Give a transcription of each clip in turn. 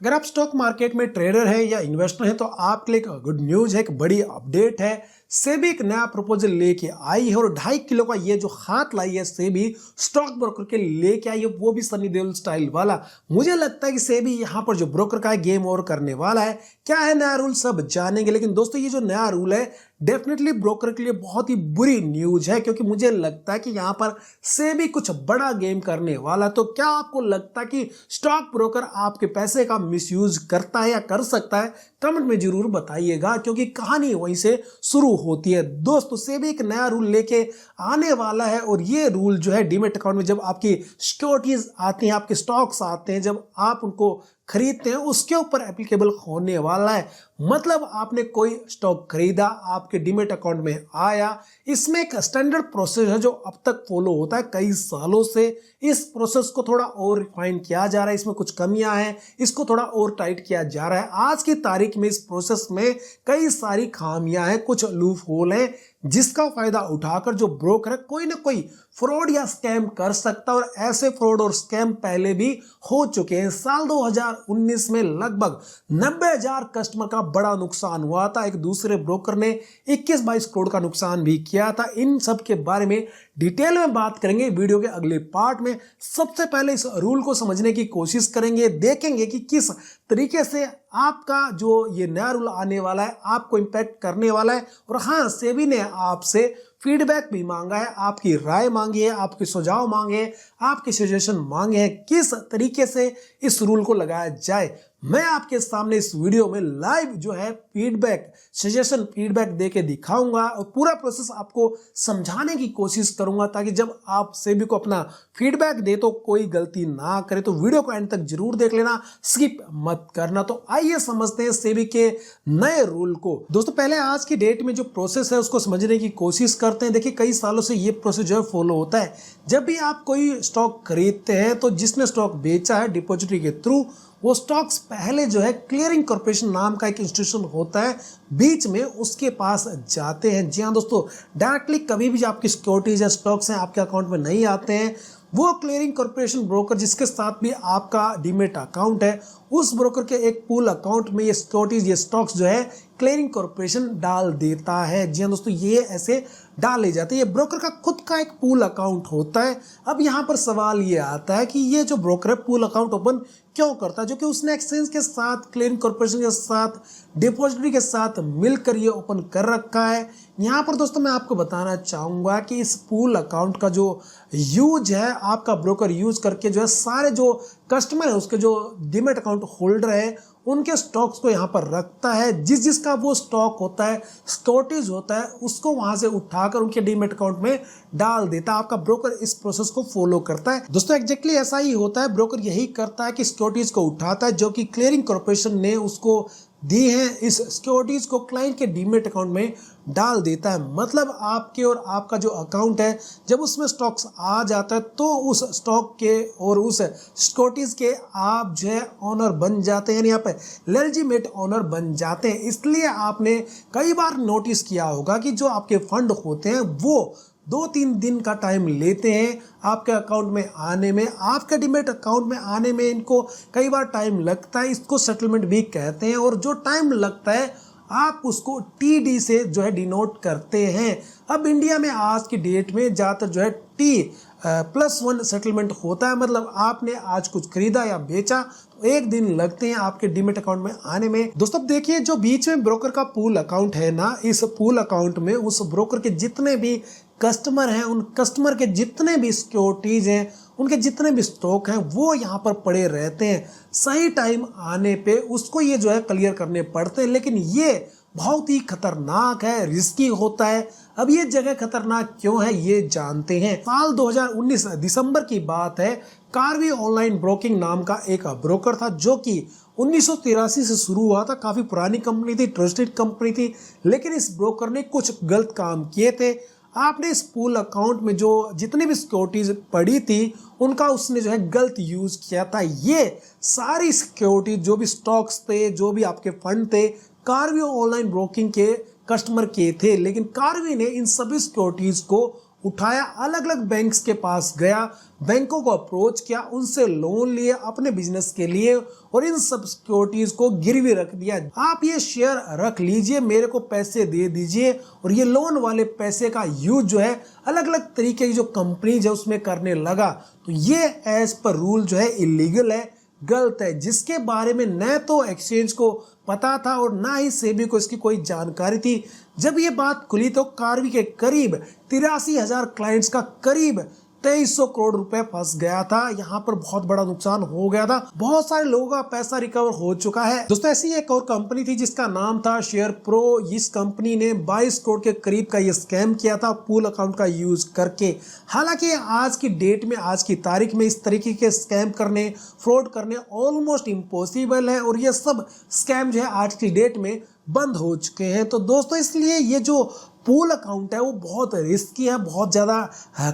अगर आप stock market में ट्रेडर हैं या इन्वेस्टर हैं तो आपके लिए एक गुड न्यूज है, एक बड़ी अपडेट है। सेबी एक नया प्रपोजल लेके आई है और 2.5 किलो का ये जो हाथ लाई है सेबी स्टॉक ब्रोकर के लेके आई है, वो भी सनी देओल स्टाइल वाला। मुझे लगता है कि सेबी यहाँ पर जो ब्रोकर का है गेम ओवर करने वाला है। क्या है नया रूल सब जानेंगे, लेकिन दोस्तों ये जो नया रूल है डेफिनेटली ब्रोकर के लिए बहुत ही बुरी न्यूज है, क्योंकि मुझे लगता है कि यहाँ पर सेबी कुछ बड़ा गेम करने वाला। तो क्या आपको लगता है कि स्टॉक ब्रोकर आपके पैसे का मिसयूज करता है या कर सकता है? कमेंट में जरूर बताइएगा, क्योंकि कहानी वहीं से शुरू होती है। दोस्तों सेबी एक नया रूल लेके आने वाला है और ये रूल जो है डीमैट अकाउंट में जब आपकी सिक्योरिटीज आती हैं, आपके स्टॉक्स आते हैं, जब आप उनको खरीदते हैं उसके ऊपर एप्लीकेबल होने वाला है। मतलब आपने कोई स्टॉक खरीदा, आपके डीमैट अकाउंट में आया, इसमें एक स्टैंडर्ड प्रोसेस है जो अब तक फॉलो होता है कई सालों से। इस प्रोसेस को थोड़ा और रिफाइन किया जा रहा है, इसमें कुछ कमियां हैं, इसको थोड़ा और टाइट किया जा रहा है। आज की तारीख में इस प्रोसेस में कई सारी खामियां हैं, कुछ लूप होल हैं, जिसका फायदा उठाकर जो ब्रोकर है कोई ना कोई फ्रॉड या स्कैम कर सकता है। और ऐसे फ्रॉड और स्कैम पहले भी हो चुके हैं। साल 2019 में लगभग 90,000 कस्टमर का बड़ा नुकसान हुआ था। एक दूसरे ब्रोकर ने 21-22 करोड़ का नुकसान भी किया था। इन सब के बारे में डिटेल में बात करेंगे वीडियो के अगले पार्ट में। सबसे पहले इस रूल को समझने की कोशिश करेंगे, देखेंगे कि किस तरीके से आपका जो ये नया रूल आने वाला है आपको इंपैक्ट करने वाला है। और हाँ, सेबी ने आपसे फीडबैक भी मांगा है, आपकी राय मांगी है, आपके सुझाव मांगे हैं, आपके सजेशन मांगे हैं किस तरीके से इस रूल को लगाया जाए। मैं आपके सामने इस वीडियो में लाइव जो है फीडबैक सजेशन फीडबैक देके दिखाऊंगा और पूरा प्रोसेस आपको समझाने की कोशिश करूंगा, ताकि जब आप सेबी को अपना फीडबैक दे तो कोई गलती ना करे। तो वीडियो को एंड तक जरूर देख लेना, स्किप मत करना। तो आइए समझते हैं सेबी के नए रूल को। दोस्तों पहले आज की डेट में जो प्रोसेस है उसको समझने की कोशिश करते हैं। देखिए कई सालों से ये प्रोसेस जो है फॉलो होता है। जब भी आप कोई स्टॉक खरीदते हैं तो जिसने स्टॉक बेचा है डिपॉजिटरी के थ्रू, वो स्टॉक्स पहले जो है क्लियरिंग कॉर्पोरेशन नाम का एक इंस्टीट्यूशन होता है, बीच में उसके पास जाते हैं। जी हाँ दोस्तों, डायरेक्टली कभी भी आपकी सिक्योरिटीज या स्टॉक्स हैं आपके अकाउंट में नहीं आते हैं। वो क्लियरिंग कॉर्पोरेशन ब्रोकर जिसके साथ भी आपका डीमैट अकाउंट है, उस ब्रोकर के एक पूल अकाउंट में ये सिक्योरिटीज ये स्टॉक्स जो है क्लियरिंग कॉर्पोरेशन डाल देता है। जी हाँ दोस्तों, ये ऐसे डाले जाते हैं। ये ब्रोकर का खुद का एक पूल अकाउंट होता है। अब यहाँ पर सवाल ये आता है कि ये जो ब्रोकर है पूल अकाउंट ओपन क्यों करता है, जो कि उसने एक्सचेंज के साथ क्लियरिंग कॉर्पोरेशन के साथ डिपॉजिटरी के साथ मिलकर ये ओपन कर रखा है। यहाँ पर दोस्तों मैं आपको बताना चाहूँगा कि इस पूल अकाउंट का जो यूज है आपका ब्रोकर यूज करके जो है सारे जो कस्टमर है उसके जो डीमैट अकाउंट होल्डर है उनके स्टॉक्स को यहाँ पर रखता है। जिसका वो स्टॉक होता है सिक्योरिटीज होता है उसको वहां से उठाकर उनके डीमैट अकाउंट में डाल देता है। आपका ब्रोकर इस प्रोसेस को फॉलो करता है। दोस्तों एग्जैक्टली ऐसा ही होता है, ब्रोकर यही करता है कि सिक्योरिटीज को उठाता है जो कि क्लियरिंग कॉर्पोरेशन ने उसको दी है, इस सिक्योरिटीज को क्लाइंट के डीमैट अकाउंट में डाल देता है। मतलब आपके और आपका जो अकाउंट है जब उसमें स्टॉक्स आ जाता है तो उस स्टॉक के और उस सिक्योरिटीज के आप जो है ऑनर बन जाते हैं, यानी आप लेजिटिमेट ऑनर बन जाते हैं। इसलिए आपने कई बार नोटिस किया होगा कि जो आपके फंड होते हैं वो 2-3 दिन का टाइम लेते हैं आपके अकाउंट में आने में, आपके डीमैट अकाउंट में आने में इनको कई बार टाइम लगता है। इसको सेटलमेंट भी कहते हैं। और जो टाइम लगता है आप उसको TD से जो है डिनोट करते हैं। अब इंडिया में आज की डेट में ज़्यादातर जो है T+1 सेटलमेंट होता है। मतलब आपने आज कुछ खरीदा या बेचा तो 1 दिन लगते हैं आपके डीमैट अकाउंट में आने में। दोस्तों देखिए जो बीच में ब्रोकर का पूल अकाउंट है ना, इस पूल अकाउंट में उस ब्रोकर के जितने भी कस्टमर हैं, उन कस्टमर के जितने भी सिक्योरिटीज हैं, उनके जितने भी स्टॉक हैं वो यहाँ पर पड़े रहते हैं। सही टाइम आने पे उसको ये जो है क्लियर करने पड़ते हैं। लेकिन ये बहुत ही खतरनाक है, रिस्की होता है। अब ये जगह खतरनाक क्यों है ये जानते हैं। साल 2019 दिसंबर की बात है, कार्वी ऑनलाइन ब्रोकिंग नाम का एक ब्रोकर था जो कि 1983 से शुरू हुआ था। काफी पुरानी कंपनी थी, ट्रस्टेड कंपनी थी। लेकिन इस ब्रोकर ने कुछ गलत काम किए थे। आपने इस पूल अकाउंट में जो जितनी भी सिक्योरिटीज पड़ी थी उनका उसने जो है गलत यूज किया था। ये सारी सिक्योरिटी जो भी स्टॉक्स थे, जो भी आपके फंड थे, कार्वी ऑनलाइन ब्रोकिंग के कस्टमर के थे। लेकिन कार्वी ने इन सभी सिक्योरिटीज को उठाया, अलग अलग बैंक्स के पास गया, बैंकों को अप्रोच किया, उनसे लोन लिए अपने बिजनेस के लिए और इन सब सिक्योरिटीज को गिरवी रख दिया। आप ये शेयर रख लीजिए, मेरे को पैसे दे दीजिए, और ये लोन वाले पैसे का यूज जो है अलग अलग तरीके की जो कंपनीज है उसमें करने लगा। तो ये एज पर रूल जो है इलीगल है, गलत है, जिसके बारे में न तो एक्सचेंज को पता था और ना ही सेबी को इसकी कोई जानकारी थी। जब ये बात खुली तो कार्वी के करीब 83,000 क्लाइंट्स का करीब 2300 करोड़ रुपए फंस गया था। यहाँ पर बहुत बड़ा नुकसान हो गया था, बहुत सारे लोगों का पैसा रिकवर हो चुका है। दोस्तों ऐसी एक और कंपनी थी जिसका नाम था शेयर प्रो। इस कंपनी ने 22 करोड़ के करीब का ये स्कैम किया था पूल अकाउंट का यूज करके। हालांकि आज की डेट में, आज की तारीख में इस तरीके के स्कैम करने, फ्रॉड करने ऑलमोस्ट इम्पॉसिबल है, और ये सब स्कैम जो है आज की डेट में बंद हो चुके हैं। तो दोस्तों इसलिए ये जो पूल अकाउंट है वो बहुत रिस्की है, बहुत ज़्यादा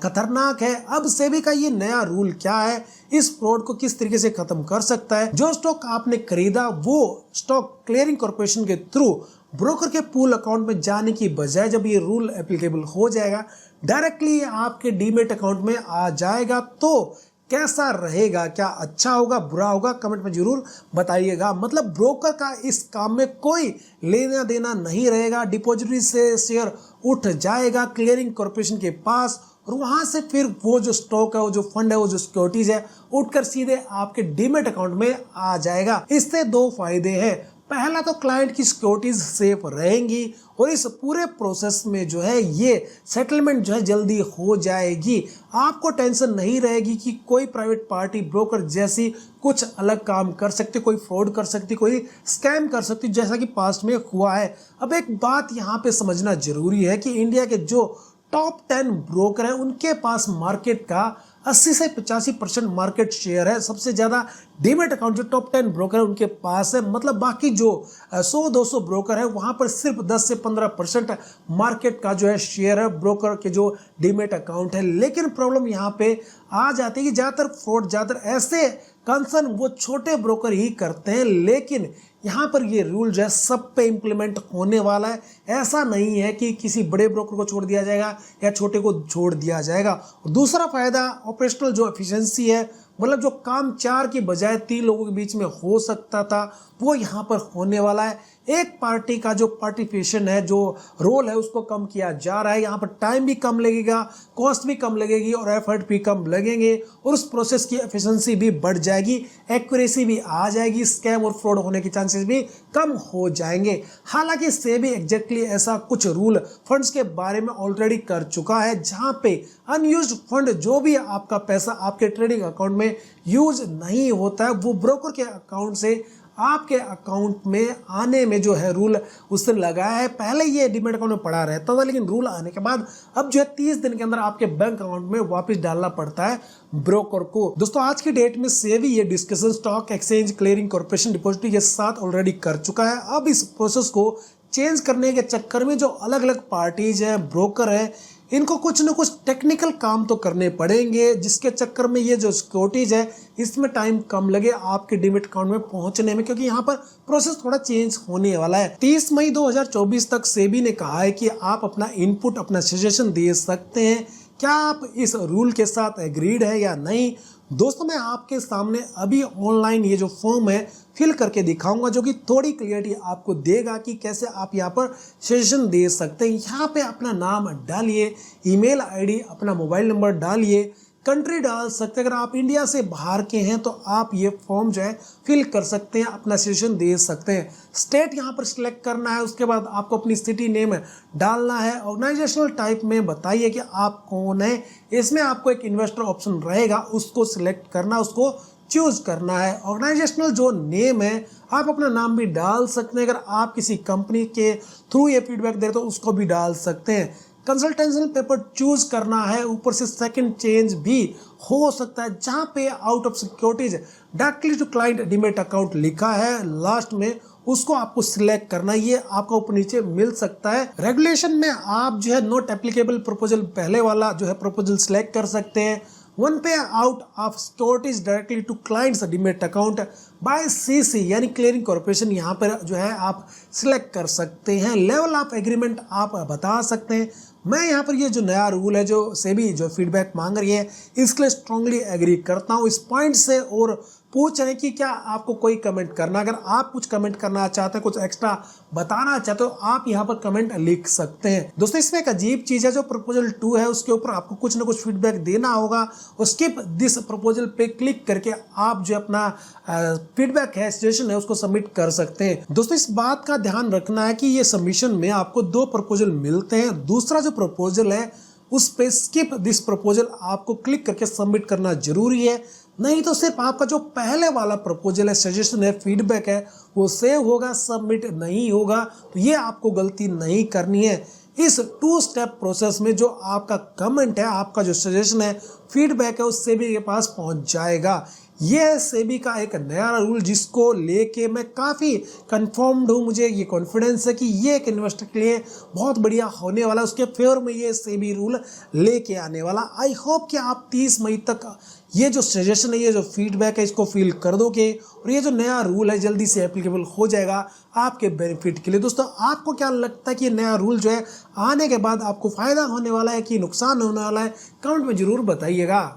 खतरनाक है। अब सेबी का ये नया रूल क्या है, इस फ्रॉड को किस तरीके से खत्म कर सकता है। जो स्टॉक आपने खरीदा वो स्टॉक क्लियरिंग कॉर्पोरेशन के थ्रू ब्रोकर के पूल अकाउंट में जाने की बजाय जब ये रूल एप्लीकेबल हो जाएगा, डायरेक्टली आपके डीमेट अकाउंट में आ जाएगा। तो कैसा रहेगा, क्या अच्छा होगा, बुरा होगा, कमेंट में जरूर बताइएगा। मतलब ब्रोकर का इस काम में कोई लेना देना नहीं रहेगा। डिपॉजिटरी से शेयर उठ जाएगा क्लियरिंग कॉर्पोरेशन के पास, और वहां से फिर वो जो स्टॉक है, वो जो फंड है, वो जो सिक्योरिटीज है, उठकर सीधे आपके डीमेट अकाउंट में आ जाएगा। इससे दो फायदे हैं। पहला तो क्लाइंट की सिक्योरिटीज सेफ रहेंगी, और इस पूरे प्रोसेस में जो है ये सेटलमेंट जो है जल्दी हो जाएगी। आपको टेंशन नहीं रहेगी कि कोई प्राइवेट पार्टी ब्रोकर जैसी कुछ अलग काम कर सकती, कोई फ्रॉड कर सकती, कोई स्कैम कर सकती, जैसा कि पास्ट में हुआ है। अब एक बात यहाँ पे समझना जरूरी है कि इंडिया के जो टॉप 10 ब्रोकर हैं उनके पास मार्केट का 80 से 85% मार्केट शेयर है। सबसे ज़्यादा डीमेट अकाउंट जो टॉप 10 ब्रोकर है उनके पास है। मतलब बाकी जो 100-200 ब्रोकर है वहाँ पर सिर्फ 10 से 15% मार्केट का जो है शेयर है ब्रोकर के जो डीमेट अकाउंट है। लेकिन प्रॉब्लम यहाँ पे आ जाती है कि ज़्यादातर फ्रॉड, ज़्यादातर ऐसे कंसर्न वो छोटे ब्रोकर ही करते हैं। लेकिन यहाँ पर ये रूल जो है सब पे इम्प्लीमेंट होने वाला है। ऐसा नहीं है कि किसी बड़े ब्रोकर को छोड़ दिया जाएगा या छोटे को छोड़ दिया जाएगा। और दूसरा फायदा ऑपरेशनल जो एफिशिएंसी है, मतलब जो काम 4 की बजाय 3 लोगों के बीच में हो सकता था वो यहाँ पर होने वाला है। एक पार्टी का जो पार्टिसिपेशन है, जो रोल है, उसको कम किया जा रहा है। यहाँ पर टाइम भी कम लगेगा, कॉस्ट भी कम लगेगी और एफर्ट भी कम लगेंगे, और उस प्रोसेस की एफिशिएंसी भी बढ़ जाएगी, एक्यूरेसी भी आ जाएगी, स्कैम और फ्रॉड होने के चांसेस भी कम हो जाएंगे। हालांकि सेबी एग्जैक्टली ऐसा कुछ रूल फंड्स के बारे में ऑलरेडी कर चुका है, जहां पे अनयूज्ड फंड, जो भी आपका पैसा आपके ट्रेडिंग अकाउंट में यूज नहीं होता है, वो ब्रोकर के अकाउंट से आपके अकाउंट में आने में जो है रूल उसने लगाया है। पहले ये डीमेट अकाउंट में पड़ा रहता था, लेकिन रूल आने के बाद अब जो है 30 दिन के अंदर आपके बैंक अकाउंट में वापस डालना पड़ता है ब्रोकर को। दोस्तों आज की डेट में सेबी ये discussion stock exchange clearing corporation depository के साथ ऑलरेडी कर चुका है। अब इस प्रोसेस को चेंज करने के चक्कर में जो अलग अलग पार्टीज हैं, ब्रोकर हैं, इनको कुछ न कुछ टेक्निकल काम तो करने पड़ेंगे, जिसके चक्कर में ये जो सिक्योरिटीज है इसमें टाइम कम लगे आपके डीमेट अकाउंट में पहुंचने में, क्योंकि यहाँ पर प्रोसेस थोड़ा चेंज होने वाला है। 30 मई 2024 तक सेबी ने कहा है कि आप अपना इनपुट, अपना सजेशन दे सकते हैं। क्या आप इस रूल के साथ एग्रीड है या नहीं? दोस्तों मैं आपके सामने अभी ऑनलाइन ये जो फॉर्म है फिल करके दिखाऊंगा, जो कि थोड़ी क्लियरिटी आपको देगा कि कैसे आप यहाँ पर सजेशन दे सकते हैं। यहाँ पे अपना नाम डालिए, ईमेल आईडी, अपना मोबाइल नंबर डालिए, कंट्री डाल सकते हैं। अगर आप इंडिया से बाहर के हैं तो आप ये फॉर्म जो है फिल कर सकते हैं, अपना सजेशन दे सकते हैं। स्टेट यहाँ पर सिलेक्ट करना है, उसके बाद आपको अपनी सिटी नेम डालना है। ऑर्गेनाइजेशनल टाइप में बताइए कि आप कौन है। इसमें आपको एक इन्वेस्टर ऑप्शन रहेगा, उसको सिलेक्ट करना, उसको चूज करना है। ऑर्गेनाइजेशनल जो नेम है आप अपना नाम भी डाल सकते हैं। अगर आप किसी कंपनी के थ्रू ये फीडबैक दे रहे तो उसको भी डाल सकते हैं। कंसल्टेंशियल पेपर चूज करना है, ऊपर से सेकंड चेंज भी हो सकता है, जहां pay out of securities directly to client demat account लिखा है लास्ट में, उसको आपको सिलेक्ट करना है। ये आपको ऊपर नीचे मिल सकता है। रेगुलेशन में आप जो है नॉट एप्लीकेबल प्रपोजल, पहले वाला जो है प्रपोजल सिलेक्ट कर सकते हैं। One pay out of securities directly to clients demat account by CC यानी क्लियरिंग कॉर्पोरेशन, यहाँ पर जो है आप सिलेक्ट कर सकते हैं। लेवल ऑफ एग्रीमेंट आप बता सकते हैं। मैं यहाँ पर ये जो नया रूल है जो सेबी जो फीडबैक मांग रही है इसके लिए स्ट्रांगली एग्री करता हूँ इस पॉइंट से, और पूछ रहे हैं कि क्या आपको कोई कमेंट करना, अगर आप कुछ कमेंट करना चाहते हैं, कुछ एक्स्ट्रा बताना चाहते हो, आप यहाँ पर कमेंट लिख सकते हैं। दोस्तों इसमें एक अजीब चीज है, जो प्रपोजल 2 है उसके ऊपर आपको कुछ ना कुछ फीडबैक देना होगा और स्किप दिस प्रपोजल पे क्लिक करके आप जो अपना फीडबैक है, सजेशन है, उसको सबमिट कर सकते हैं। दोस्तों इस बात का ध्यान रखना है कि ये सबमिशन में आपको 2 प्रपोजल मिलते हैं। दूसरा जो प्रपोजल है उस पे स्किप दिस प्रपोजल आपको क्लिक करके सबमिट करना जरूरी है, नहीं तो सिर्फ आपका जो पहले वाला प्रपोजल है, सजेशन है, फीडबैक है, वो सेव होगा, सबमिट नहीं होगा। तो ये आपको गलती नहीं करनी है। इस 2 स्टेप प्रोसेस में जो आपका कमेंट है, आपका जो सजेशन है, फीडबैक है, उस सेबी के पास पहुंच जाएगा। ये है सेबी का एक नया रूल जिसको लेके मैं काफ़ी कंफर्म्ड हूँ। मुझे ये कॉन्फिडेंस है कि ये एक इन्वेस्टर के लिए बहुत बढ़िया होने वाला है। उसके फेवर में ये सेबी रूल लेके आने वाला। आई होप कि आप 30 मई तक ये जो सजेशन है, ये जो फीडबैक है, इसको फील कर दोगे और ये जो नया रूल है जल्दी से एप्लीकेबल हो जाएगा आपके बेनिफिट के लिए। दोस्तों आपको क्या लगता है कि ये नया रूल जो है आने के बाद आपको फ़ायदा होने वाला है कि नुकसान होने वाला है, कमेंट में ज़रूर बताइएगा।